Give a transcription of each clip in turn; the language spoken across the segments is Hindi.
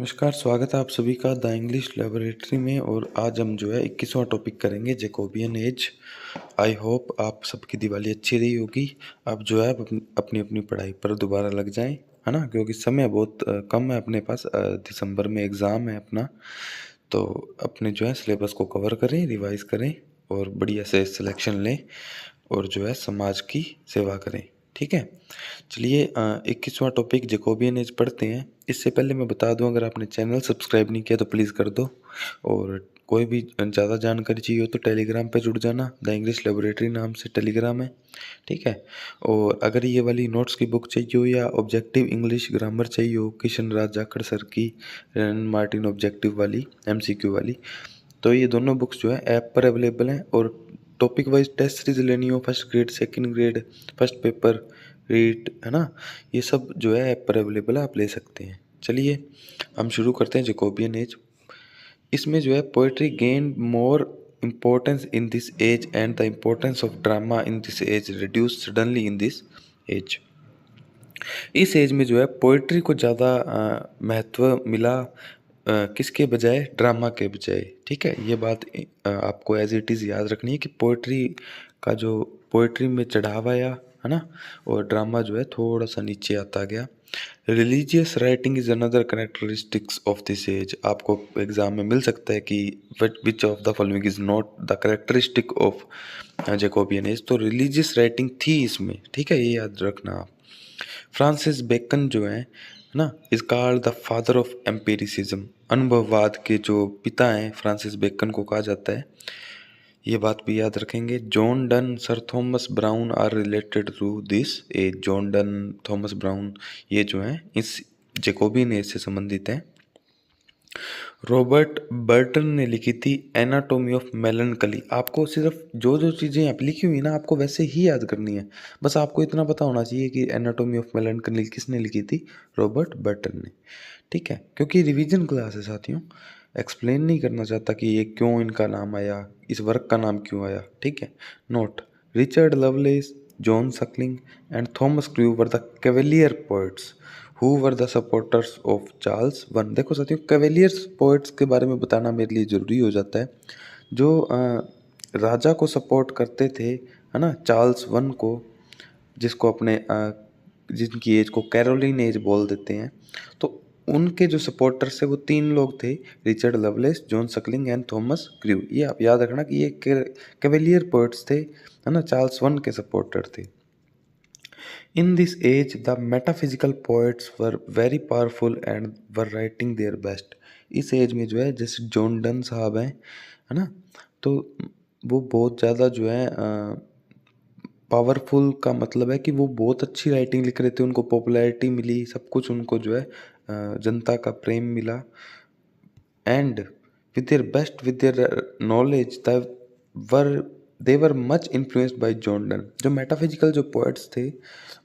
नमस्कार, स्वागत है आप सभी का द इंग्लिश लैबोरेटरी में। और आज हम जो है 21वां टॉपिक करेंगे, जैकोबियन एज। आई होप आप सबकी दिवाली अच्छी रही होगी। आप जो है अपनी अपनी पढ़ाई पर दोबारा लग जाएं, है ना, क्योंकि समय बहुत कम है अपने पास। दिसंबर में एग्ज़ाम है अपना, तो अपने जो है सिलेबस को कवर करें, रिवाइज करें और बढ़िया से सिलेक्शन लें और जो है समाज की सेवा करें। ठीक है, चलिए 21वां टॉपिक जैकोबियन एज पढ़ते हैं। इससे पहले मैं बता दूं, अगर आपने चैनल सब्सक्राइब नहीं किया तो प्लीज़ कर दो। और कोई भी ज़्यादा जानकारी चाहिए हो तो टेलीग्राम पे जुड़ जाना, द इंग्लिश लेबोरेटरी नाम से टेलीग्राम है। ठीक है, और अगर ये वाली नोट्स की बुक चाहिए हो या ऑब्जेक्टिव इंग्लिश ग्रामर चाहिए हो किशन राज जाखड़ सर की, रन मार्टिन ऑब्जेक्टिव वाली, MCQ वाली, तो ये दोनों बुक्स जो है ऐप पर अवेलेबल हैं। और टॉपिक वाइज टेस्ट सीरीज लेनी हो, first grade, second grade, first paper, REET, है ना, ये सब जो है ऐप पर अवेलेबल है, आप ले सकते हैं। चलिए हम शुरू करते हैं जैकोबियन एज। इसमें जो है poetry gain more importance in this age and the importance of drama in this age reduce suddenly in this age. इस एज में जो है पोइट्री को ज़्यादा महत्व मिला, किसके बजाय, ड्रामा के बजाय। ठीक है, ये बात आपको एज इट इज़ याद रखनी है कि पोइट्री का जो पोइट्री में चढ़ावा आया, है ना, और ड्रामा जो है थोड़ा सा नीचे आता गया। Religious writing is another characteristics of this age. आपको एग्जाम में मिल सकता है कि which of the following is not the characteristic of Jacobean age. तो रिलीजियस राइटिंग थी इसमें, ठीक है, ये याद रखना आप। फ्रांसिस बेकन जो है ना, is called the father of empiricism. अनुभववाद के जो पिता हैं, फ्रांसिस बेकन को कहा जाता है, ये बात भी याद रखेंगे। John Donne, sir Thomas Browne are related to this age. John Donne, Thomas Browne, ये जो हैं इस जैकोबियन एज से संबंधित हैं। रॉबर्ट बर्टन ने लिखी थी एनाटोमी ऑफ मेलनकली। आपको सिर्फ जो जो चीज़ें यहाँ पे लिखी हुई ना, आपको वैसे ही याद करनी है। बस आपको इतना पता होना चाहिए कि एनाटोमी ऑफ मेलनकली किसने लिखी थी, रॉबर्ट बर्टन ने। ठीक है, क्योंकि रिवीजन क्लास है साथियों, एक्सप्लेन नहीं करना चाहता कि ये क्यों इनका नाम आया, इस वर्क का नाम क्यों आया। ठीक है, note, Richard loveless, John Suckling and Thomas crew were the cavalier poets who were the supporters of Charles one. देखो साथियों, कैवेलियर्स पोएट्स के बारे में बताना मेरे लिए ज़रूरी हो जाता है, जो राजा को सपोर्ट करते थे, है ना, चार्ल्स वन को, जिसको अपने जिनकी एज को कैरोलिन एज बोल देते हैं। तो उनके जो सपोर्टर्स थे वो 3 लोग थे, Richard loveless, John Suckling and Thomas crew. ये आप याद रखना कि ये कैवेलियर पोएट्स थे, है ना, चार्ल्स वन के सपोर्टर थे। In this age, the metaphysical poets were very powerful and were writing their best. इस एज में जो है, जैसे जॉन डन साहब हैं, है ना, तो वो बहुत ज़्यादा जो है पावरफुल का मतलब है कि वो बहुत अच्छी राइटिंग लिख रहे थे, उनको पॉपुलैरिटी मिली, सब कुछ उनको जो है जनता का प्रेम मिला। And with their best, with their knowledge, they were much influenced by John Donne. जो मेटाफिजिकल जो पोएट्स थे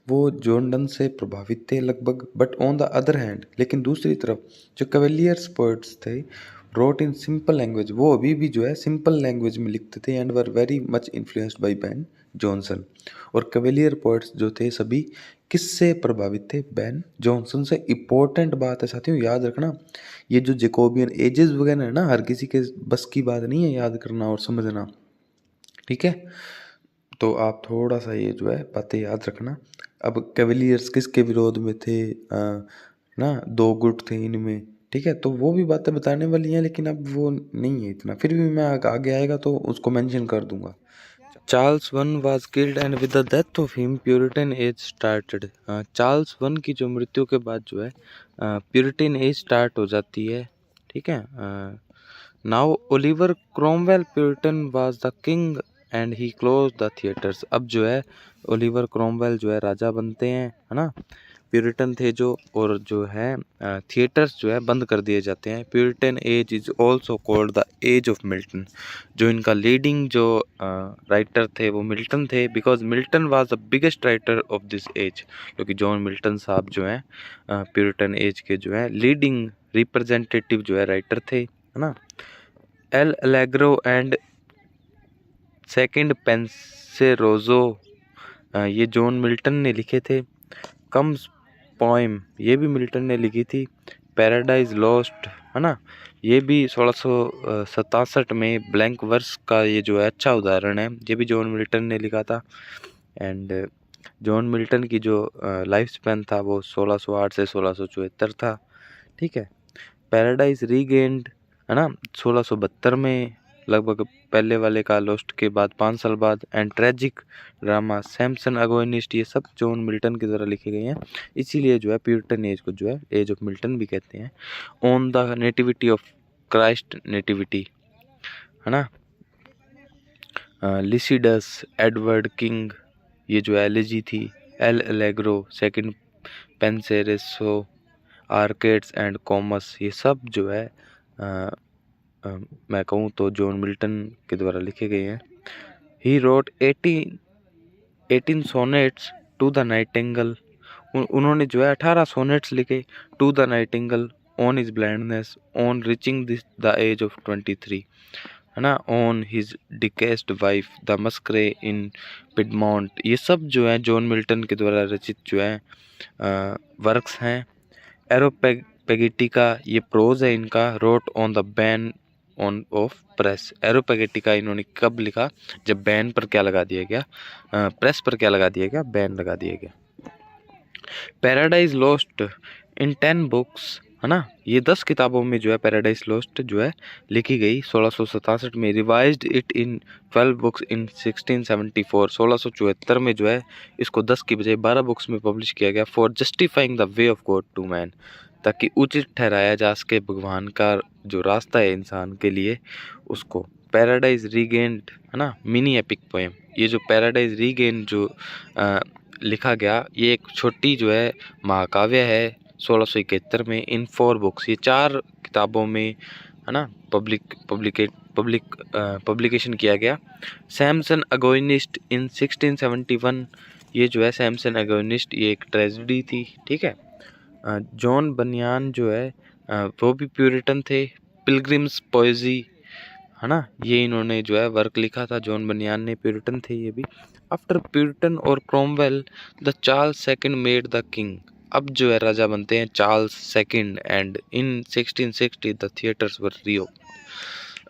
वो जॉन डन से प्रभावित थे लगभग। But on the other hand, लेकिन दूसरी तरफ जो कैवेलियर्स पोएट्स थे, रोट इन सिंपल लैंग्वेज, वो अभी भी जो है सिंपल लैंग्वेज में लिखते थे and were very much influenced by Ben Jonson. और कैवेलियर पोएट्स जो थे सभी किससे प्रभावित थे, बेन जॉनसन से। इंपॉर्टेंट बात है साथियों, याद रखना, ये जो जैकोबियन एजेस वगैरह है ना, हर किसी के बस की बात नहीं है याद करना और समझना। ठीक है, तो आप थोड़ा सा ये जो है बातें याद रखना। अब कैवेलियर्स किसके विरोध में थे, ना, 2 गुट थे इनमें। ठीक है, तो वो भी बातें बताने वाली हैं, लेकिन अब वो नहीं है इतना, फिर भी मैं आगे आएगा तो उसको मेंशन कर दूंगा। Charles one was killed and with the death of him Puritan age started. Charles one की जो मृत्यु के बाद जो है प्यूरिटन एज स्टार्ट हो जाती है। ठीक है, now Oliver Cromwell Puritan was the king and he close the theatres. अब जो है ओलिवर क्रोमवेल जो है राजा बनते हैं, है ना, प्यूरिटन थे जो, और जो है थिएटर्स जो है बंद कर दिए जाते हैं। Puritan age is also called the age of Milton. जो इनका लीडिंग जो राइटर थे वो मिल्टन थे, because Milton was the biggest writer of this age. क्योंकि जॉन मिल्टन साहब जो हैं प्यूरिटन एज के जो है लीडिंग रिप्रेजेंटेटिव जो है राइटर थे, है ना। एल एलेग्रो एंड सेकंड पेंसेरोजो, ये जॉन मिल्टन ने लिखे थे। कम्स पोएम, ये भी मिल्टन ने लिखी थी। पैराडाइज लॉस्ट, है ना, ये भी 1667 में ब्लैंक वर्स का ये जो है अच्छा उदाहरण है। ये भी जॉन मिल्टन ने लिखा था। एंड जॉन मिल्टन की जो लाइफ स्पैन था वो 1608 से 1674 था। ठीक है। पैराडाइज रीगेन्ड, है ना, 1672 में लगभग पहले वाले का लॉस्ट के बाद 5 साल बाद। And tragic drama Samson agonist, ये सब जॉन मिल्टन की द्वारा लिखे गए हैं। इसीलिए जो है प्यूरिटन एज को जो है एज ऑफ मिल्टन भी कहते हैं। On the nativity of Christ nativity, है ना, लिसिडस, एडवर्ड किंग, ये जो एलिजी थी, L'Allegro, second Penseroso, Arcades and Comus, ये सब जो है मैं कहूँ तो जॉन मिल्टन के द्वारा लिखे गए हैं। He wrote 18 sonnets to the nightingale, उन्होंने जो है 18 सोनेट्स लिखे to the nightingale on his blindness on reaching the age of 23, है ना, on his deceased wife the massacre in Piedmont. ये सब जो है जॉन मिल्टन के द्वारा रचित जो है वर्क्स हैं। एरोपेगेटिका, ये प्रोज है इनका। Wrote on the ban on of press, Areopagitica इन्होंने कब लिखा, जब बैन पर क्या लगा दिया गया, प्रेस पर क्या लगा दिया गया, बैन लगा दिया गया। पैराडाइज लॉस्ट इन 10 बुक्स, है ना, ये 10 किताबों में जो है पैराडाइज लॉस्ट जो है लिखी गई 1667 में। रिवाइज्ड इट इन 12 बुक्स इन 1674, 1674 में जो है इसको 10 की बजाय 12 बुक्स में पब्लिश किया गया। For justifying the way of God to man, ताकि उचित ठहराया जा सके भगवान का जो रास्ता है इंसान के लिए उसको। पैराडाइज रीगेन्ड, है ना, मिनी एपिक पोएम, ये जो पैराडाइज रीगेन जो लिखा गया, ये एक छोटी जो है महाकाव्य है 1671 में इन 4 बुक्स, ये 4 किताबों में, है ना, पब्लिकेशन किया गया। सैमसन अगोनिस्ट इन 1671, ये जो है सैमसन अगोनिस्ट ये एक ट्रेजेडी थी। ठीक है। जॉन बनियान जो है वो भी प्यूरिटन थे। पिलग्रिम्स पोएजी, है ना, ये इन्होंने जो है वर्क लिखा था, जॉन बनियान ने, प्यूरिटन थे ये भी। आफ्टर प्यूरिटन और Cromwell the Charles second made the king, अब जो है राजा बनते हैं Charles second. And in 1660 the theatres were रीओ,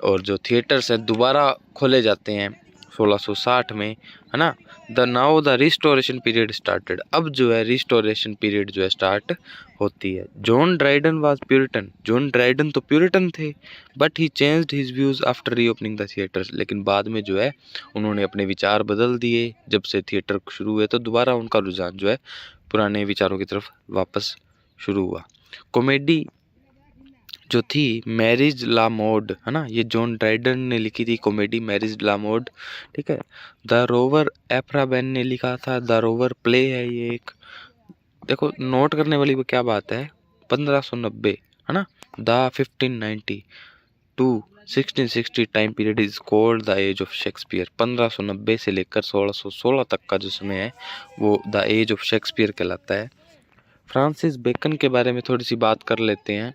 और जो थिएटर्स हैं दोबारा खोले जाते हैं 1660 में, है ना। The now the restoration period started, अब जो है रिस्टोरेशन पीरियड जो है स्टार्ट होती है। John Dryden was Puritan, John Dryden तो प्यूरिटन थे, but he changed his views after reopening the theatres, लेकिन बाद में जो है उन्होंने अपने विचार बदल दिए जब से थिएटर शुरू हुए, तो दोबारा उनका रुझान जो है पुराने विचारों की तरफ वापस शुरू हुआ। कॉमेडी जो थी मैरिज ला मोड, है ना, ये जॉन ड्राइडन ने लिखी थी कॉमेडी मैरिज ला मोड। ठीक है। द रोवर एफ्रा बेन ने लिखा था, द रोवर प्ले है ये एक। देखो नोट करने वाली वो क्या बात है, 1590, है ना, the 1590 to 1660 time period is called the age of Shakespeare. 1590 से लेकर 1616 तक का जो समय है वो द एज ऑफ शेक्सपियर कहलाता है। फ्रांसिस बेकन के बारे में थोड़ी सी बात कर लेते हैं।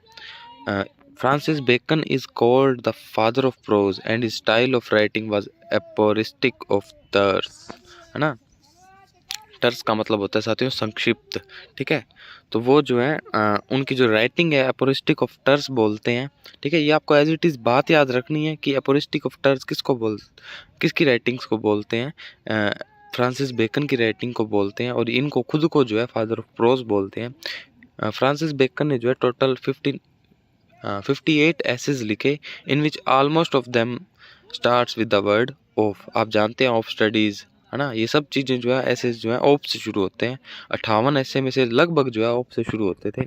Francis Bacon is called the father of prose and his style of writing was aphoristic of terse, है ना, टर्स का मतलब होता है साथियों संक्षिप्त। ठीक है। तो वो जो है उनकी जो राइटिंग है एपोरिस्टिक ऑफ टर्स बोलते हैं। ठीक है। ये आपको एज इट इज़ बात याद रखनी है कि एपोरिस्टिक ऑफ टर्स किसकी राइटिंग्स को बोलते हैं, फ्रांसिस बेकन की राइटिंग को बोलते हैं, और इनको खुद को जो है फादर ऑफ प्रोज बोलते हैं। फ्रांसिस बेकन ने जो है टोटल 58 एसेज लिखे, in which almost of them starts with the word of. आप जानते हैं ऑफ स्टडीज़, है ना, ये सब चीज़ें जो है एसेज जो है ऑफ से शुरू होते हैं। 58 ऐसे में से लगभग जो है ऑफ से शुरू होते थे।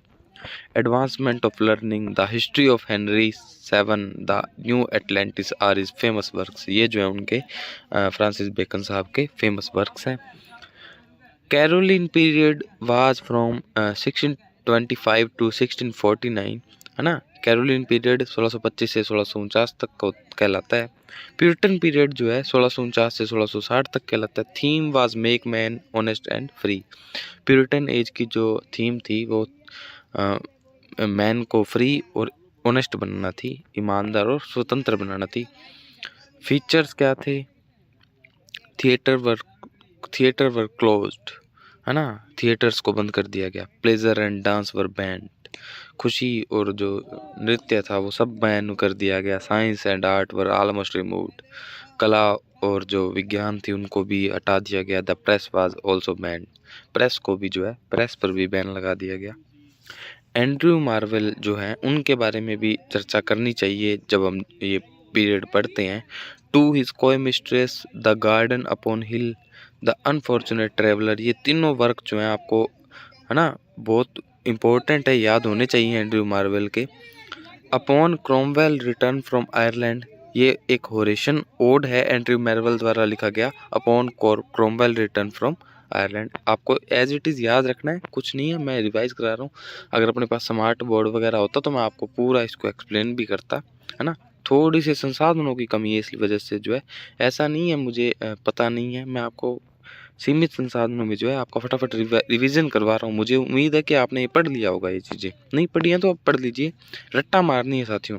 Advancement of learning, the history of Henry 7, the new Atlantis are is famous works, ये जो है उनके फ्रांसिस बेकन साहब के फेमस वर्क्स हैं। Caroline period was from 1625 to 1649, है ना, कैरोलिन पीरियड 1625 से 1649 तक को कहलाता है। प्यूरिटन पीरियड जो है 1649 से 1660 तक कहलाता है। Theme was make man honest and free, Puritan age की जो थीम थी वो मैन को फ्री और ऑनेस्ट बनाना थी, ईमानदार और स्वतंत्र बनाना थी। फीचर्स क्या थे, थिएटर वर क्लोज्ड, है ना, थिएटर्स को बंद कर दिया गया। Pleasure and dance were band, खुशी और जो नृत्य था वो सब बैन कर दिया गया। Science and art were almost removed, कला और जो विज्ञान थी उनको भी हटा दिया गया। The press was also band, press को भी जो है, प्रेस पर भी बैन लगा दिया गया। एंड्रयू मार्वेल जो हैं उनके बारे में भी चर्चा करनी चाहिए जब हम ये पीरियड पढ़ते हैं। टू हिज कोई mistress, the garden upon hill, the unfortunate traveller, ये तीनों वर्क जो हैं आपको, है ना, बहुत इम्पोर्टेंट है, याद होने चाहिए एंड्रयू मार्वेल के। Upon Cromwell return from Ireland, ये एक होरेशन ओड है एंड्रयू मार्वेल द्वारा लिखा गया। Upon Cromwell return from Ireland, आपको एज इट इज़ याद रखना है, कुछ नहीं है, मैं रिवाइज करा रहा हूँ। अगर अपने पास स्मार्ट बोर्ड वगैरह होता तो मैं आपको पूरा इसको एक्सप्लेन भी करता, है ना। थोड़ी सी संसाधनों की कमी है, इस वजह से जो है, ऐसा नहीं है मुझे पता नहीं है, मैं आपको सीमित संसाधनों में जो है आपका फटाफट रिवीजन करवा रहा हूँ। मुझे उम्मीद है कि आपने ये पढ़ लिया होगा, ये चीज़ें नहीं पढ़ी हैं तो आप पढ़ लीजिए, रट्टा मारनी है साथियों।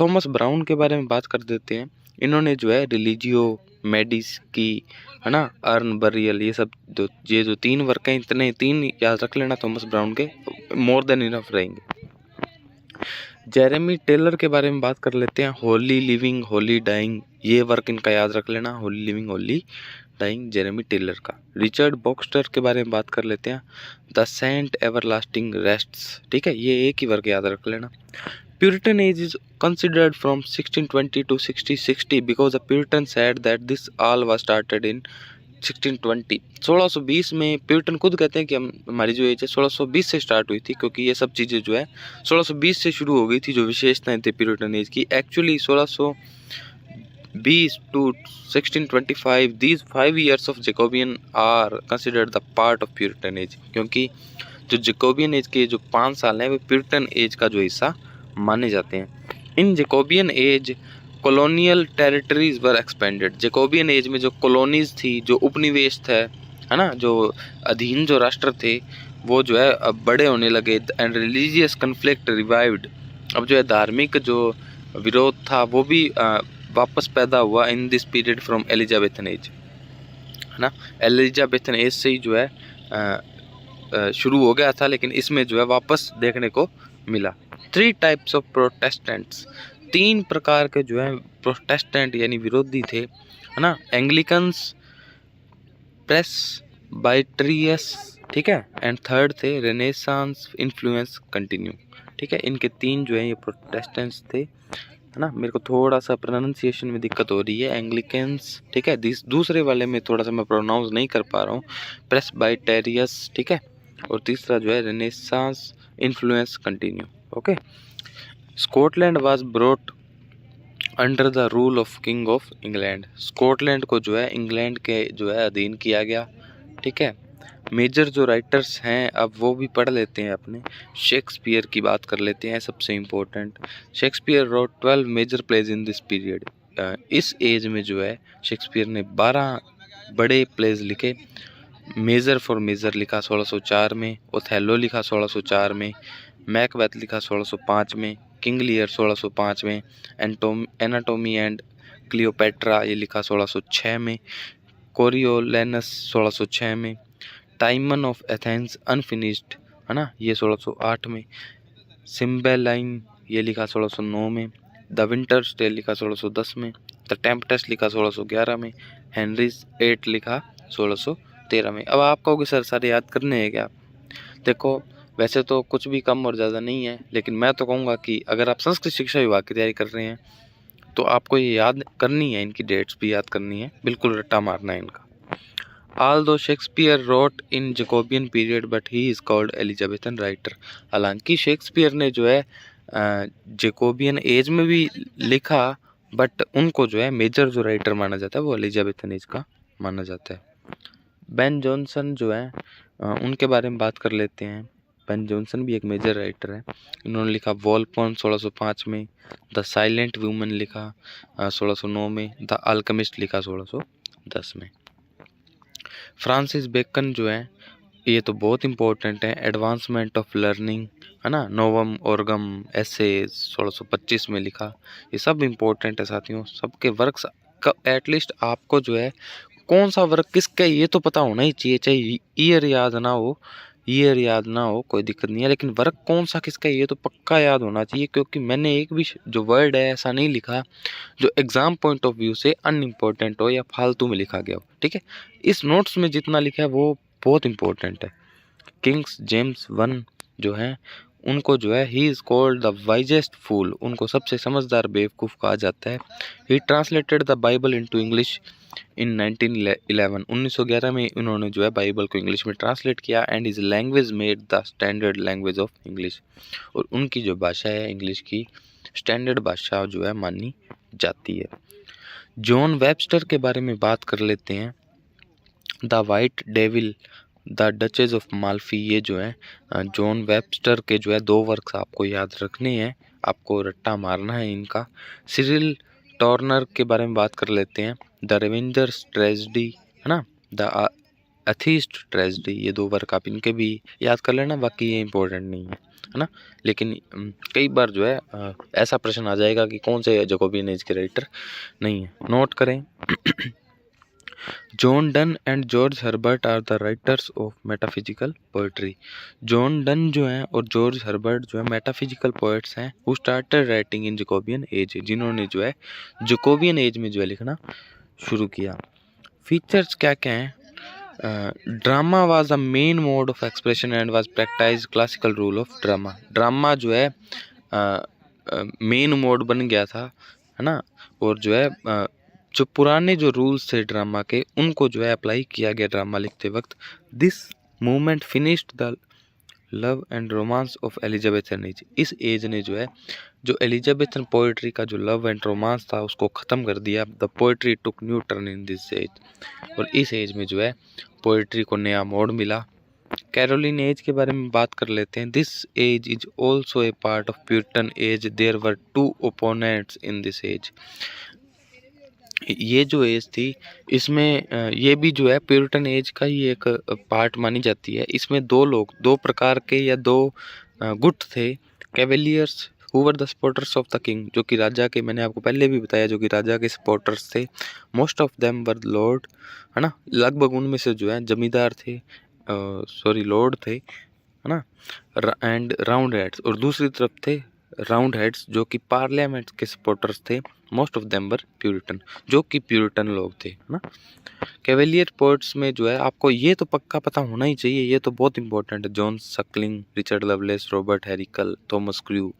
थॉमस ब्राउन के बारे में बात कर देते हैं। इन्होंने जो है रिलीजियो मेडिस की, है ना, अर्न बरियल, ये सब जो तीन वर्क हैं, इतने तीन याद रख लेना थॉमस ब्राउन के, मोर देन इनफ रहेंगे। जेरेमी टेलर के बारे में बात कर लेते हैं। होली लिविंग होली डाइंग, ये वर्क इनका याद रख लेना, holy living holy dying, Jeremy Taylor का। रिचर्ड बॉक्स्टर के बारे में बात कर लेते हैं। द सेंट एवरलास्टिंग रेस्ट्स, ठीक है, ये एक ही वर्क याद रख लेना। Puritan age is considered from 1620 to 1660 because the Puritans said that this all was started in 1620। 1620 में प्यूरिटन खुद कहते हैं कि हमारी जो एज है 1620 से स्टार्ट हुई थी, क्योंकि ये सब चीज़ें जो है 1620 से शुरू हो गई थी, जो विशेषताएं थी प्यूरिटन एज की। Actually 1620 to 1625, these 5 years of Jacobean are considered the part of Puritan age, क्योंकि जो जैकोबियन एज के जो 5 साल हैं वो प्यूरिटन एज का जो हिस्सा माने जाते हैं। इन जैकोबियन एज कॉलोनियल टेरिटरीज वर एक्सपेंडेड, जैकोबियन एज में जो कॉलोनीज थी, जो उपनिवेश थे, है ना, जो अधीन जो राष्ट्र थे, वो जो है अब बड़े होने लगे। एंड रिलीजियस कन्फ्लिक्ट रिवाइव्ड, अब जो है धार्मिक जो विरोध था वो भी वापस पैदा हुआ। इन this period from Elizabethan age, है ना, एलिजाबेथन एज से ही जो है शुरू हो गया था, लेकिन इसमें जो है वापस देखने को मिला। 3 टाइप्स ऑफ प्रोटेस्टेंट्स, 3 प्रकार के जो है प्रोटेस्टेंट यानी विरोधी थे, है ना। एंग्लिकन्स, प्रेस्बाइटेरियस, ठीक है, एंड थर्ड थे रेनेसांस इन्फ्लुएंस कंटिन्यू, ठीक है। इनके 3 जो है ये प्रोटेस्टेंट्स थे, है ना। मेरे को थोड़ा सा प्रोनाउंसिएशन में दिक्कत हो रही है, एंग्लिकन्स, ठीक है, दूसरे वाले में थोड़ा सा मैं प्रोनाउंस नहीं कर पा रहा हूँ, प्रेस्बाइटेरियस, ठीक है, और तीसरा जो है renaissance influence continue, okay. Scotland was brought under the rule of king of England, Scotland को जो है इंग्लैंड के जो है अधीन किया गया, ठीक है। मेजर जो राइटर्स हैं अब वो भी पढ़ लेते हैं अपने। शेक्सपियर की बात कर लेते हैं, सबसे important. Shakespeare wrote 12 major plays in this period, इस एज में जो है शेक्सपियर ने 12 बड़े प्लेज लिखे। मेजर फॉर मेजर लिखा 1604 में, ओथेलो लिखा 1604 में, मैकबेथ लिखा 1605 में, किंग लियर 1605 में, एनाटोमी एंड क्लियोपेट्रा ये लिखा 1606 में, कोरियोलेनस 1606 में, टाइमन ऑफ एथेंस अनफिनिश्ड, है ना, ये 1608 में, सिम्बेलाइन ये लिखा 1609 में, द विंटर्स टेल लिखा 1610 में, द टेम्पटेस्ट लिखा 1611 में, हेनरीज 8 लिखा 1613 में। अब आप कहोगे सर सारे याद करने हैं क्या? देखो वैसे तो कुछ भी कम और ज़्यादा नहीं है, लेकिन मैं तो कहूँगा कि अगर आप संस्कृत शिक्षा विभाग की तैयारी कर रहे हैं तो आपको ये याद करनी है, इनकी डेट्स भी याद करनी है, बिल्कुल रट्टा मारना है इनका। Although Shakespeare wrote in Jacobean period but he is called Elizabethan writer, हालांकि शेक्सपियर ने जो है जैकोबियन एज में भी लिखा, बट उनको जो है मेजर जो राइटर माना जाता है वो एलिजाबेथन एज का माना जाता है। बेन जॉनसन जो है उनके बारे में बात कर लेते हैं। बेन जॉनसन भी एक मेजर राइटर है। इन्होंने लिखा वॉलपोन 1605 में, द साइलेंट वुमन लिखा 1609 में, द अल्केमिस्ट लिखा 1610 में। फ्रांसिस बेकन जो है ये तो बहुत इंपॉर्टेंट है, एडवांसमेंट ऑफ लर्निंग, है ना, नोवम ऑर्गम एसेज 1625 में लिखा, ये सब इंपॉर्टेंट है साथियों, सबके वर्क्स का एटलीस्ट आपको जो है कौन सा वर्क किसका है ये तो पता होना ही चाहिए, चाहे ईयर याद ना हो कोई दिक्कत नहीं है, लेकिन वर्क कौन सा किसका है ये तो पक्का याद होना चाहिए, क्योंकि मैंने एक भी जो वर्ड है ऐसा नहीं लिखा जो एग्जाम पॉइंट ऑफ व्यू से अनइम्पोर्टेंट हो या फालतू में लिखा गया हो। ठीक है, इस नोट्स में जितना लिखा है वो बहुत इंपॉर्टेंट है। किंग्स जेम्स वन जो है उनको जो है he is called the wisest fool, उनको सबसे समझदार बेवकूफ़ कहा जाता है। He translated the Bible into English in 1911, 1911 में उन्होंने जो है बाइबल को इंग्लिश में ट्रांसलेट किया। And is language made the standard language of English, और उनकी जो भाषा है इंग्लिश की स्टैंडर्ड भाषा जो है मानी जाती है। जॉन वेबस्टर के बारे में बात कर लेते हैं। The white devil, the duchess of Malfi, ये जो है जॉन वेबस्टर के जो है 2 वर्क्स आपको याद रखने हैं, आपको रट्टा मारना है इनका। सिरिल टॉर्नर के बारे में बात कर लेते हैं। द रेवेंजर्स ट्रेजेडी है ना, द एथीस्ट ट्रेजेडी, ये 2 वर्क आप इनके भी याद कर लेना, बाकी ये इंपॉर्टेंट नहीं है ना। लेकिन कई बार जो है ऐसा प्रश्न आ जाएगा कि कौन से जैकोबियन एज के राइटर नहीं है, नोट करें। John Donne and George Herbert are the writers of metaphysical poetry. John Donne जो हैं और जॉर्ज हर्बर्ट जो है मेटाफिजिकल पोएट्स हैं who started writing in Jacobean age, जिन्होंने जो है जैकोबियन एज में जो है लिखना शुरू किया। फीचर्स क्या क्या हैं? Drama was a main mode of expression and was practise classical rule of drama. Drama जो है मेन मोड बन गया था, है ना, और जो है जो पुराने जो रूल्स थे ड्रामा के उनको जो है अप्लाई किया गया ड्रामा लिखते वक्त। This movement finished the love and romance of Elizabethan age, इस एज ने जो है जो एलिजाबेथन पोइट्री का जो लव एंड रोमांस था उसको ख़त्म कर दिया। The poetry took new turn in this age, और इस एज में जो है पोइट्री को नया मोड़ मिला। कैरोलिन एज के बारे में बात कर लेते हैं। This age is also a part of Puritan age, there were 2 opponents in this age. ये जो एज थी इसमें ये भी जो है प्यूरिटन एज का ही एक पार्ट मानी जाती है। इसमें 2 लोग, 2 प्रकार के या 2 गुट थे। Cavaliers who were the supporters of the king, जो कि राजा के, मैंने आपको पहले भी बताया, जो कि राजा के सपोर्टर्स थे। Most of them were Lord, है ना, लगभग उनमें से जो है जमींदार थे, लॉर्ड थे, है ना। एंड राउंड हेड्स, और दूसरी तरफ थे राउंड हेड्स जो कि पार्लियामेंट के सपोर्टर्स थे। Most of them were Puritan, जो कि प्यूरिटन लोग थे, है ना। कैवेलियर पोएट्स में जो है आपको ये तो पक्का पता होना ही चाहिए, ये तो बहुत इंपॉर्टेंट है। John Suckling, Richard Lovelace, Robert Herrick, Thomas Carew,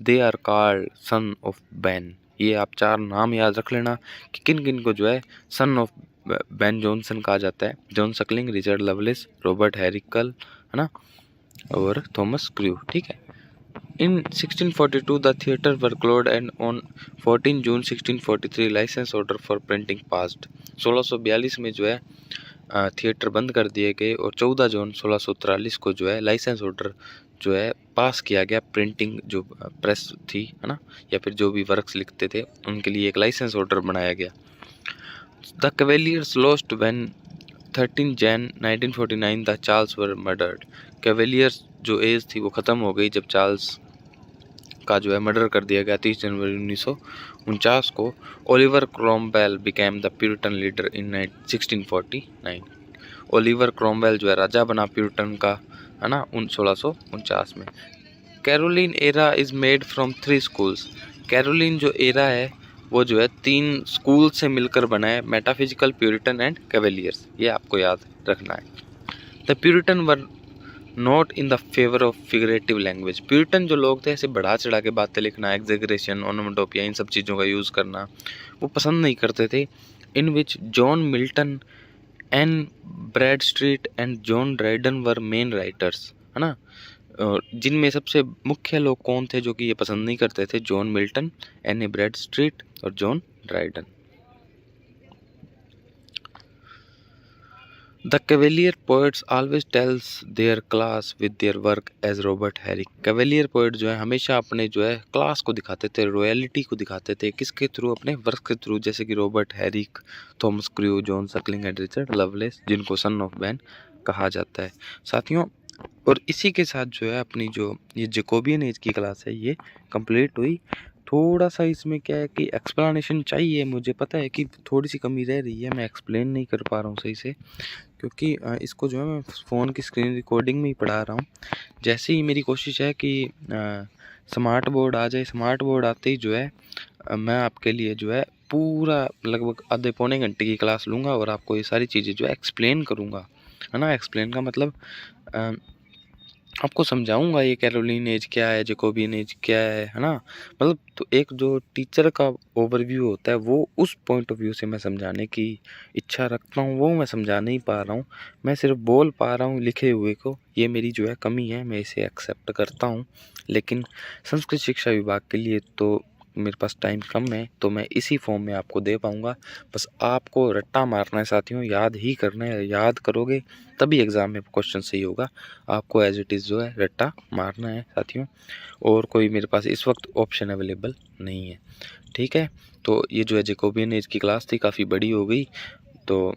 they are called son of Ben. ये आप 4 नाम याद रख लेना कि किन किन को जो है सन ऑफ बैन जॉनसन कहा जाता है। John Suckling, Richard Lovelace, Robert Herrick, है ना, और थॉमस क्रू। ठीक है। In 1642 the theatre were closed and on 14 June 1643 licence order for printing passed. 1642 में जो है थिएटर बंद कर दिए गए और 14 जून 1643 को जो है लाइसेंस ऑर्डर जो है पास किया गया। प्रिंटिंग जो प्रेस थी, है ना, या फिर जो भी वर्क्स लिखते थे उनके लिए एक लाइसेंस ऑर्डर बनाया गया। The Cavaliers lost when 13 Jain 1949 the Charles were murdered. Cavaliers जो एज थी वो ख़त्म हो गई जब चार्ल्स का जो है मर्डर कर दिया गया 30 जनवरी 1949 को। Oliver Cromwell became the Puritan leader in 1649। Oliver Cromwell जो है राजा बना प्यूरिटन का, है ना, 1649 में। Caroline era is made from 3 schools. Caroline जो एरा है वो जो है 3 स्कूल से मिलकर बना है, मेटाफिजिकल, प्यूरिटन एंड कैवेलियर्स, ये आपको याद रखना है। The Puritan were not in the favour of figurative language. Puritan जो लोग थे ऐसे बढ़ा चढ़ा के बातें लिखना, एग्जेगरेशन, ओनोमेटोपिया, इन सब चीज़ों का यूज़ करना वो पसंद नहीं करते थे। In which John Milton, Anne Bradstreet and John Dryden were main writers, है ना। और जिनमें सबसे मुख्य लोग कौन थे जो कि ये पसंद नहीं करते थे? John Milton, N A Bradstreet और John Dryden. The Cavalier poets always tells their class with their work as Robert Herrick। Cavalier poet जो है हमेशा अपने जो है क्लास को दिखाते थे, रॉयलिटी को दिखाते थे, किसके थ्रू? अपने वर्क के थ्रू, जैसे कि Robert Herrick, Thomas crew, John Suckling and Richard loveless, जिनको सन ऑफ बैन कहा जाता है। साथियों, और इसी के साथ जो है अपनी जो ये जैकोबियन एज की क्लास है ये कंप्लीट हुई। थोड़ा-सा इसमें क्या है कि एक्सप्लेनेशन चाहिए, मुझे पता है कि थोड़ी-सी कमी रह रही है, मैं एक्सप्लेन नहीं कर पा रहा हूँ सही से, क्योंकि इसको जो है मैं फ़ोन की स्क्रीन रिकॉर्डिंग में ही पढ़ा रहा हूँ। जैसे ही मेरी कोशिश है कि स्मार्ट बोर्ड आ जाए, स्मार्ट बोर्ड आते ही जो है मैं आपके लिए जो है पूरा लगभग आधे पौने घंटे की क्लास लूँगा और आपको ये सारी चीज़ें जो है एक्सप्लेन करूँगा, है ना? एक्सप्लेन का मतलब अ, आपको समझाऊँगा ये कैरोलिन एज क्या है, जैकोबियन एज क्या है ना? मतलब तो एक जो टीचर का ओवरव्यू होता है वो उस पॉइंट ऑफ व्यू से मैं समझाने की इच्छा रखता हूँ, वो मैं समझा नहीं पा रहा हूँ। मैं सिर्फ़ बोल पा रहा हूँ लिखे हुए को, ये मेरी जो है कमी है, मैं इसे एक्सेप्ट करता हूँ। लेकिन संस्कृत शिक्षा विभाग के लिए तो मेरे पास टाइम कम है, तो मैं इसी फॉर्म में आपको दे पाऊँगा। बस आपको रट्टा मारना है साथियों, याद ही करना है, याद करोगे तभी एग्ज़ाम में क्वेश्चन सही होगा। आपको एज़ इट इज़ जो है रट्टा मारना है साथियों, और कोई मेरे पास इस वक्त ऑप्शन अवेलेबल नहीं है, ठीक है? तो ये जो है जैकोबियन एज की क्लास थी, काफ़ी बड़ी हो गई, तो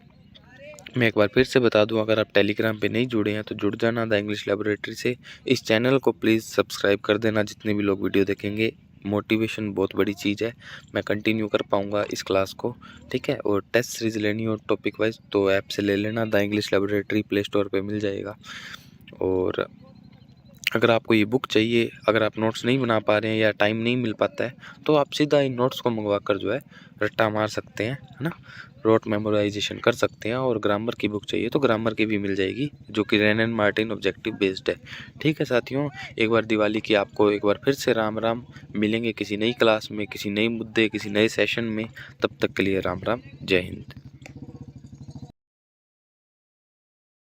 मैं एक बार फिर से बता दूं, अगर आप टेलीग्राम पे नहीं जुड़े हैं तो जुड़ जाना द इंग्लिश लैबोरेटरी से। इस चैनल को प्लीज़ सब्सक्राइब कर देना, जितने भी लोग वीडियो देखेंगे। मोटिवेशन बहुत बड़ी चीज़ है, मैं कंटिन्यू कर पाऊँगा इस क्लास को, ठीक है? और टेस्ट सीरीज़ लेनी हो टॉपिक वाइज तो ऐप से ले लेना, the English laboratory play store पर मिल जाएगा। और अगर आपको ये बुक चाहिए, अगर आप नोट्स नहीं बना पा रहे हैं या टाइम नहीं मिल पाता है, तो आप सीधा इन नोट्स को मंगवा कर जो है रट्टा मार सकते हैं, है ना? रोट मेमोराइजेशन कर सकते हैं। और ग्रामर की बुक चाहिए तो ग्रामर की भी मिल जाएगी, जो कि rain and Martin objective based है, ठीक है साथियों? एक बार दिवाली की आपको एक बार फिर से राम राम। मिलेंगे किसी नई क्लास में, किसी नए मुद्दे, किसी नए सेशन में। तब तक के लिए राम राम, जय हिंद।